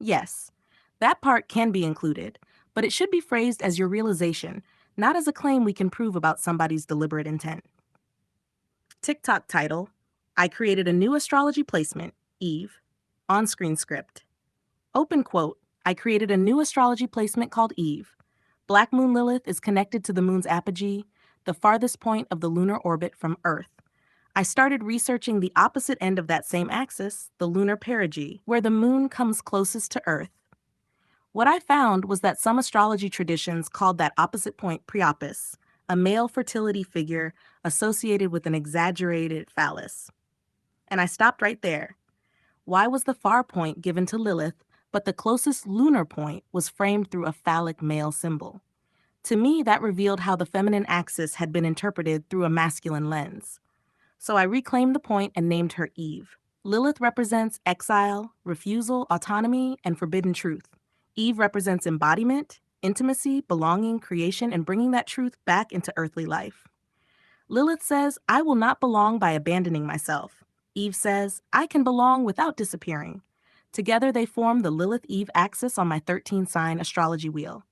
Yes, that part can be included, but it should be phrased as your realization, not as a claim we can prove about somebody's deliberate intent. TikTok title: I created a new astrology placement, Eve. On screen script. Open quote: I created a new astrology placement called Eve. Black Moon Lilith is connected to the moon's apogee, the farthest point of the lunar orbit from Earth. I started researching the opposite end of that same axis, the lunar perigee, where the moon comes closest to Earth. What I found was that some astrology traditions called that opposite point Priapus, a male fertility figure associated with an exaggerated phallus. And I stopped right there. Why was the far point given to Lilith, but the closest lunar point was framed through a phallic male symbol? To me, that revealed how the feminine axis had been interpreted through a masculine lens. So I reclaimed the point and named her Eve. Lilith represents exile, refusal, autonomy, and forbidden truth. Eve represents embodiment, intimacy, belonging, creation, and bringing that truth back into earthly life. Lilith says, I will not belong by abandoning myself. Eve says, I can belong without disappearing. Together they form the Lilith-Eve axis on my 13-sign astrology wheel.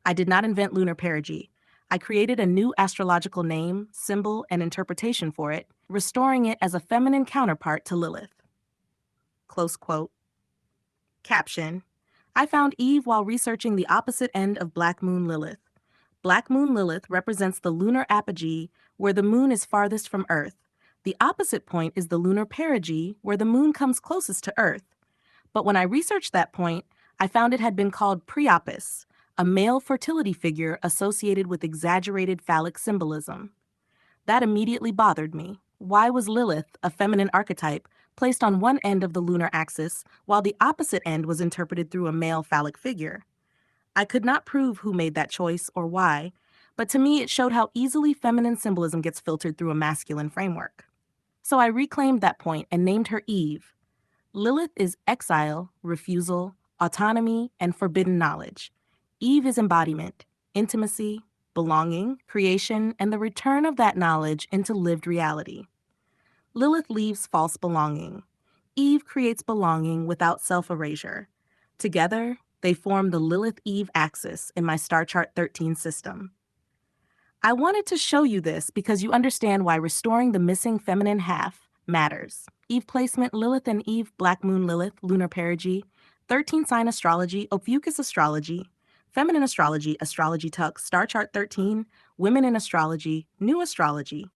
I did not invent lunar perigee. I created a new astrological name, symbol, and interpretation for it, restoring it as a feminine counterpart to Lilith. Close quote. Caption: I found Eve while researching the opposite end of Black Moon Lilith. Black Moon Lilith represents the lunar apogee, where the moon is farthest from Earth. The opposite point is the lunar perigee, where the moon comes closest to Earth. But when I researched that point, I found it had been called Priapus, a male fertility figure associated with exaggerated phallic symbolism. That immediately bothered me. Why was Lilith, a feminine archetype, placed on one end of the lunar axis, while the opposite end was interpreted through a male phallic figure? I could not prove who made that choice or why, but to me it showed how easily feminine symbolism gets filtered through a masculine framework. So I reclaimed that point and named her Eve. Lilith is exile, refusal, autonomy, and forbidden knowledge. Eve is embodiment, intimacy, belonging, creation, and the return of that knowledge into lived reality. Lilith leaves false belonging. Eve creates belonging without self-erasure. Together, they form the Lilith-Eve axis in my star chart 13 system. I wanted to show you this because you understand why restoring the missing feminine half matters. Eve placement: Lilith and Eve, Black Moon Lilith, Lunar Perigee, 13-sign astrology, Ophiuchus astrology, feminine astrology, astrology tuck, star chart 13, women in astrology, new astrology.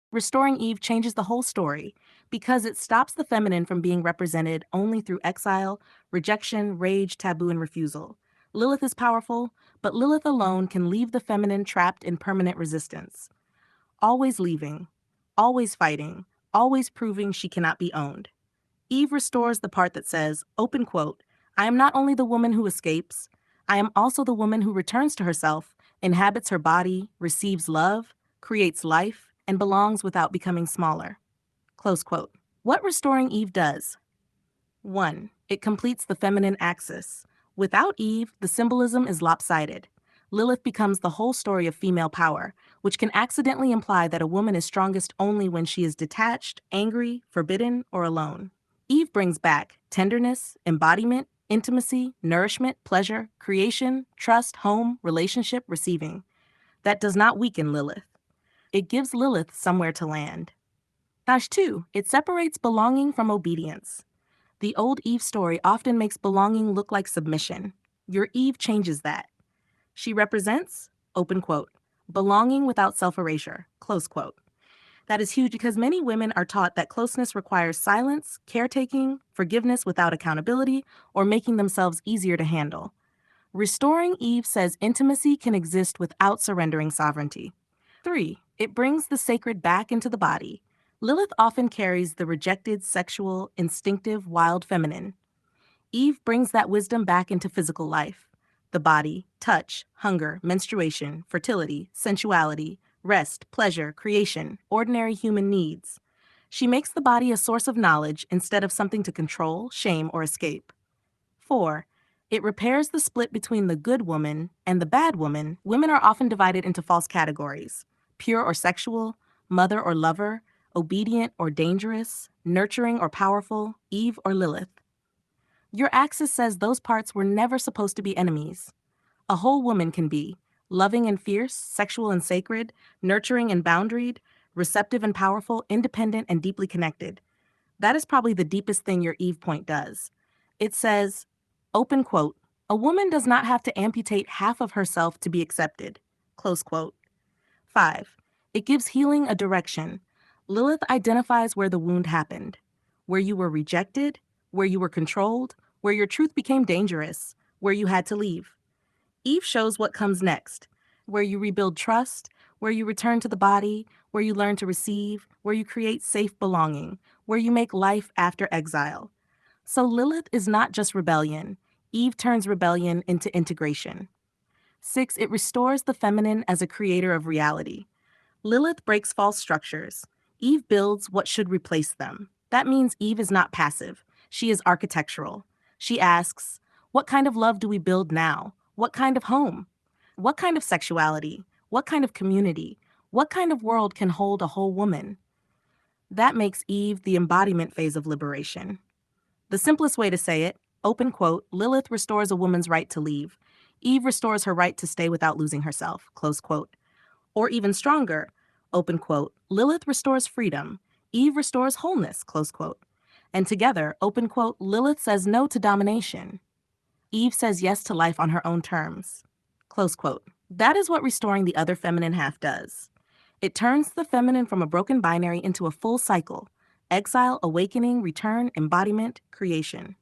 Restoring Eve changes the whole story because it stops the feminine from being represented only through exile, rejection, rage, taboo, and refusal. Lilith is powerful, but Lilith alone can leave the feminine trapped in permanent resistance. Always leaving, always fighting, always proving she cannot be owned. Eve restores the part that says, open quote, I am not only the woman who escapes, I am also the woman who returns to herself, inhabits her body, receives love, creates life, and belongs without becoming smaller. Close quote. What restoring Eve does: 1. It completes the feminine axis. Without Eve, the symbolism is lopsided. Lilith becomes the whole story of female power, which can accidentally imply that a woman is strongest only when she is detached, angry, forbidden, or alone. Eve brings back tenderness, embodiment, intimacy, nourishment, pleasure, creation, trust, home, relationship, receiving. That does not weaken Lilith. It gives Lilith somewhere to land. 2. It separates belonging from obedience. The old Eve story often makes belonging look like submission. Your Eve changes that. She represents, open quote, belonging without self-erasure, close quote. That is huge because many women are taught that closeness requires silence, caretaking, forgiveness without accountability, or making themselves easier to handle. Restoring Eve says intimacy can exist without surrendering sovereignty. 3. It brings the sacred back into the body. Lilith often carries the rejected, sexual, instinctive, wild feminine. Eve brings that wisdom back into physical life. The body, touch, hunger, menstruation, fertility, sensuality, rest, pleasure, creation, ordinary human needs. She makes the body a source of knowledge instead of something to control, shame, or escape. 4. It repairs the split between the good woman and the bad woman. Women are often divided into false categories: pure or sexual, mother or lover, obedient or dangerous, nurturing or powerful, Eve or Lilith. Your axis says those parts were never supposed to be enemies. A whole woman can be loving and fierce, sexual and sacred, nurturing and boundaried, receptive and powerful, independent and deeply connected. That is probably the deepest thing your Eve point does. It says, open quote, a woman does not have to amputate half of herself to be accepted, close quote. 5. It gives healing a direction. Lilith identifies where the wound happened, where you were rejected, where you were controlled, where your truth became dangerous, where you had to leave. Eve shows what comes next, where you rebuild trust, where you return to the body, where you learn to receive, where you create safe belonging, where you make life after exile. So Lilith is not just rebellion. Eve turns rebellion into integration. 6. It restores the feminine as a creator of reality. Lilith breaks false structures. Eve builds what should replace them. That means Eve is not passive. She is architectural. She asks, what kind of love do we build now? What kind of home? What kind of sexuality? What kind of community? What kind of world can hold a whole woman? That makes Eve the embodiment phase of liberation. The simplest way to say it, open quote, Lilith restores a woman's right to leave. Eve restores her right to stay without losing herself, close quote. Or even stronger, open quote, Lilith restores freedom. Eve restores wholeness, close quote. And together, open quote, Lilith says no to domination. Eve says yes to life on her own terms, close quote. That is what restoring the other feminine half does. It turns the feminine from a broken binary into a full cycle: exile, awakening, return, embodiment, creation.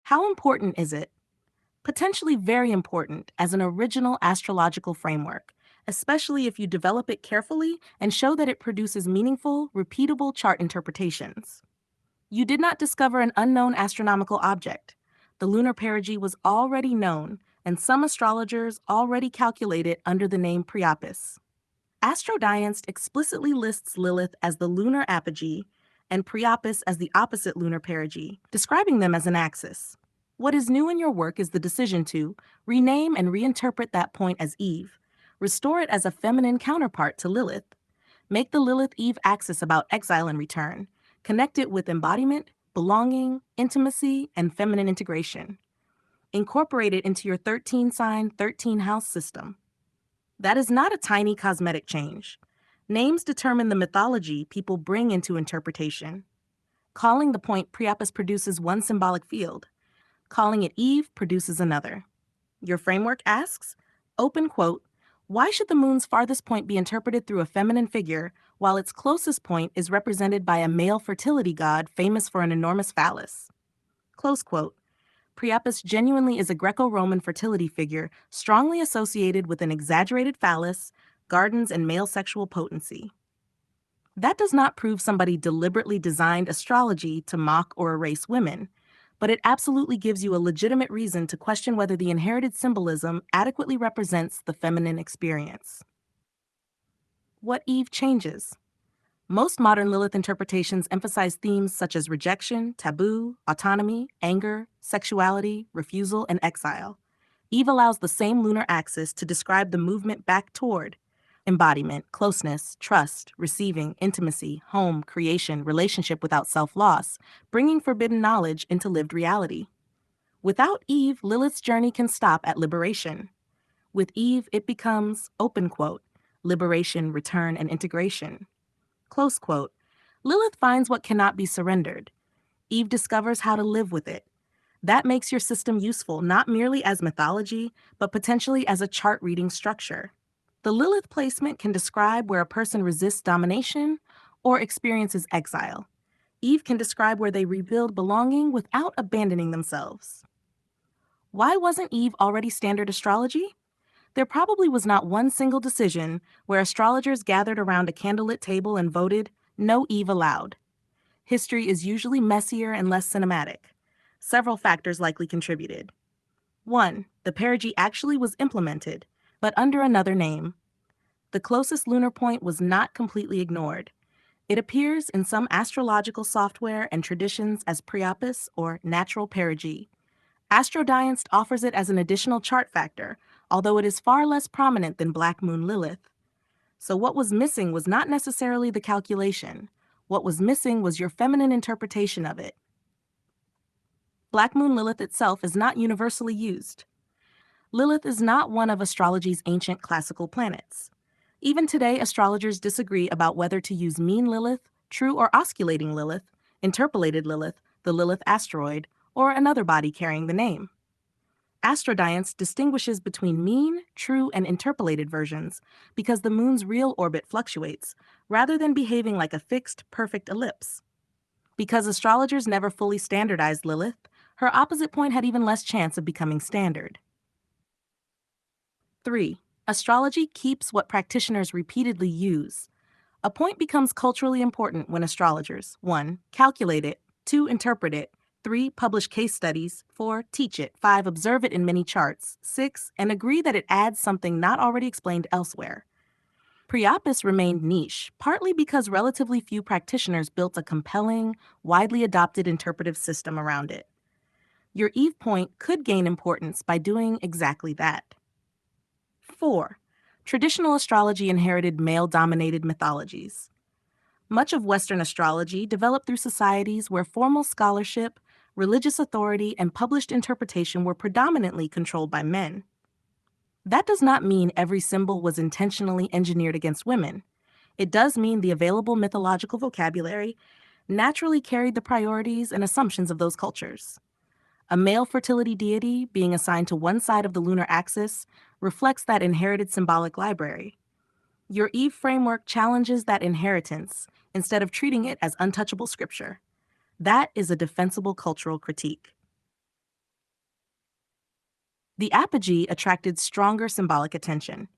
How important is it? Potentially very important as an original astrological framework, especially if you develop it carefully and show that it produces meaningful, repeatable chart interpretations. You did not discover an unknown astronomical object. The lunar perigee was already known, and some astrologers already calculate it under the name Priapus. Astrodienst explicitly lists Lilith as the lunar apogee and Priapus as the opposite lunar perigee, describing them as an axis. What is new in your work is the decision to rename and reinterpret that point as Eve, restore it as a feminine counterpart to Lilith, make the Lilith-Eve axis about exile and return, connect it with embodiment, belonging, intimacy, and feminine integration. Incorporate it into your 13-sign, 13-house system. That is not a tiny cosmetic change. Names determine the mythology people bring into interpretation. Calling the point Priapus produces one symbolic field. Calling it Eve produces another. Your framework asks, open quote, why should the moon's farthest point be interpreted through a feminine figure while its closest point is represented by a male fertility god famous for an enormous phallus? Close quote. Priapus genuinely is a Greco-Roman fertility figure strongly associated with an exaggerated phallus, gardens, and male sexual potency. That does not prove somebody deliberately designed astrology to mock or erase women, but it absolutely gives you a legitimate reason to question whether the inherited symbolism adequately represents the feminine experience. What Eve changes? Most modern Lilith interpretations emphasize themes such as rejection, taboo, autonomy, anger, sexuality, refusal, and exile. Eve allows the same lunar axis to describe the movement back toward embodiment, closeness, trust, receiving, intimacy, home, creation, relationship without self-loss, bringing forbidden knowledge into lived reality. Without Eve, Lilith's journey can stop at liberation. With Eve, it becomes, open quote, liberation, return, and integration. Close quote. Lilith finds what cannot be surrendered. Eve discovers how to live with it. That makes your system useful not merely as mythology, but potentially as a chart reading structure. The Lilith placement can describe where a person resists domination or experiences exile. Eve can describe where they rebuild belonging without abandoning themselves. Why wasn't Eve already standard astrology? There probably was not one single decision where astrologers gathered around a candlelit table and voted, "No Eve allowed." History is usually messier and less cinematic. Several factors likely contributed. 1. The perigee actually was implemented, but under another name. The closest lunar point was not completely ignored. It appears in some astrological software and traditions as Priapus or natural perigee. Astrodienst offers it as an additional chart factor, although it is far less prominent than Black Moon Lilith. So what was missing was not necessarily the calculation. What was missing was your feminine interpretation of it. Black Moon Lilith itself is not universally used. Lilith is not one of astrology's ancient classical planets. Even today, astrologers disagree about whether to use mean Lilith, true or osculating Lilith, interpolated Lilith, the Lilith asteroid, or another body carrying the name. Astrodienst distinguishes between mean, true, and interpolated versions because the moon's real orbit fluctuates, rather than behaving like a fixed, perfect ellipse. Because astrologers never fully standardized Lilith, her opposite point had even less chance of becoming standard. 3. Astrology keeps what practitioners repeatedly use. A point becomes culturally important when astrologers 1. Calculate it, 2. Interpret it, 3. Publish case studies, 4. Teach it, 5. Observe it in many charts, 6. And agree that it adds something not already explained elsewhere. Priapus remained niche, partly because relatively few practitioners built a compelling, widely adopted interpretive system around it. Your Eve point could gain importance by doing exactly that. 4. Traditional astrology inherited male-dominated mythologies. Much of Western astrology developed through societies where formal scholarship, religious authority, and published interpretation were predominantly controlled by men. That does not mean every symbol was intentionally engineered against women. It does mean the available mythological vocabulary naturally carried the priorities and assumptions of those cultures. A male fertility deity being assigned to one side of the lunar axis reflects that inherited symbolic library. Your Eve framework challenges that inheritance instead of treating it as untouchable scripture. That is a defensible cultural critique. The apogee attracted stronger symbolic attention.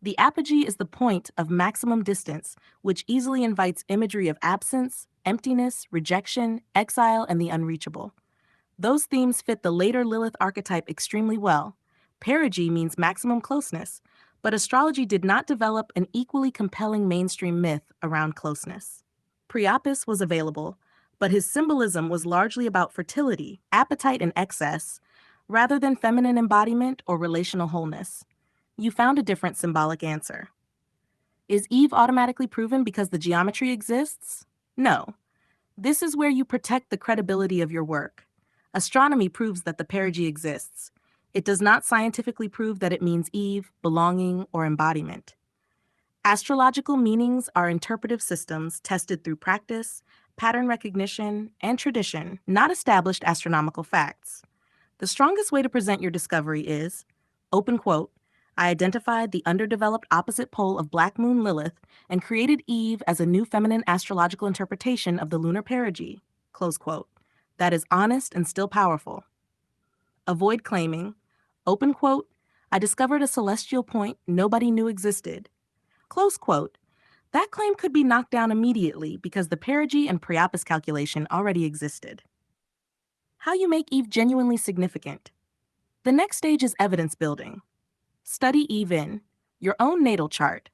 The apogee is the point of maximum distance, which easily invites imagery of absence, emptiness, rejection, exile, and the unreachable. Those themes fit the later Lilith archetype extremely well. Perigee means maximum closeness, but astrology did not develop an equally compelling mainstream myth around closeness. Priapus was available, but his symbolism was largely about fertility, appetite, and excess, rather than feminine embodiment or relational wholeness. You found a different symbolic answer. Is Eve automatically proven because the geometry exists? No. This is where you protect the credibility of your work. Astronomy proves that the perigee exists. It does not scientifically prove that it means Eve, belonging, or embodiment. Astrological meanings are interpretive systems tested through practice, pattern recognition, and tradition, not established astronomical facts. The strongest way to present your discovery is, open quote, I identified the underdeveloped opposite pole of Black Moon Lilith and created Eve as a new feminine astrological interpretation of the lunar perigee, close quote. That is honest and still powerful. Avoid claiming, open quote, I discovered a celestial point nobody knew existed, close quote. That claim could be knocked down immediately because the perigee and Priapus calculation already existed. How you make Eve genuinely significant. The next stage is evidence building. Study Eve in your own natal chart,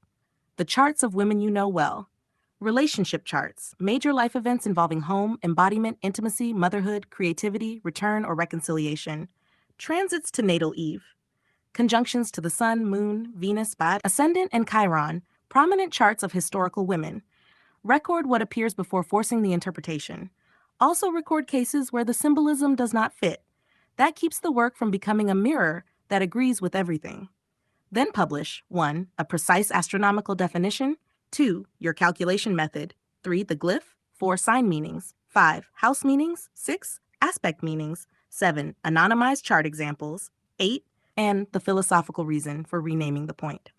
the charts of women you know well, relationship charts, major life events involving home, embodiment, intimacy, motherhood, creativity, return, or reconciliation, transits to natal Eve, conjunctions to the Sun, Moon, Venus, Ascendant, and Chiron, prominent charts of historical women. Record what appears before forcing the interpretation. Also record cases where the symbolism does not fit. That keeps the work from becoming a mirror that agrees with everything. Then publish 1. A precise astronomical definition, 2. Your calculation method, 3. The glyph, 4. Sign meanings, 5. House meanings, 6. Aspect meanings, 7. Anonymized chart examples, 8. And the philosophical reason for renaming the point.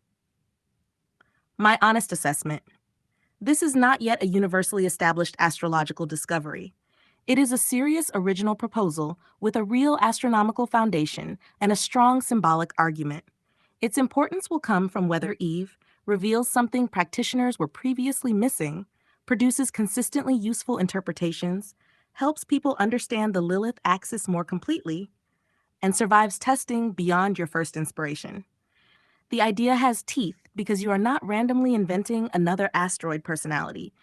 My honest assessment. This is not yet a universally established astrological discovery. It is a serious original proposal with a real astronomical foundation and a strong symbolic argument. Its importance will come from whether Eve reveals something practitioners were previously missing, produces consistently useful interpretations, helps people understand the Lilith axis more completely, and survives testing beyond your first inspiration. The idea has teeth because you are not randomly inventing another asteroid personality.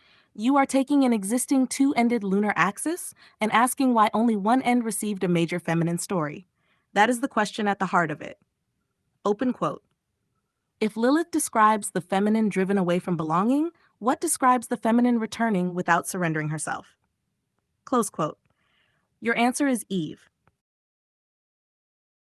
You are taking an existing two-ended lunar axis and asking why only one end received a major feminine story. That is the question at the heart of it. Open quote. If Lilith describes the feminine driven away from belonging, what describes the feminine returning without surrendering herself? Close quote. Your answer is Eve.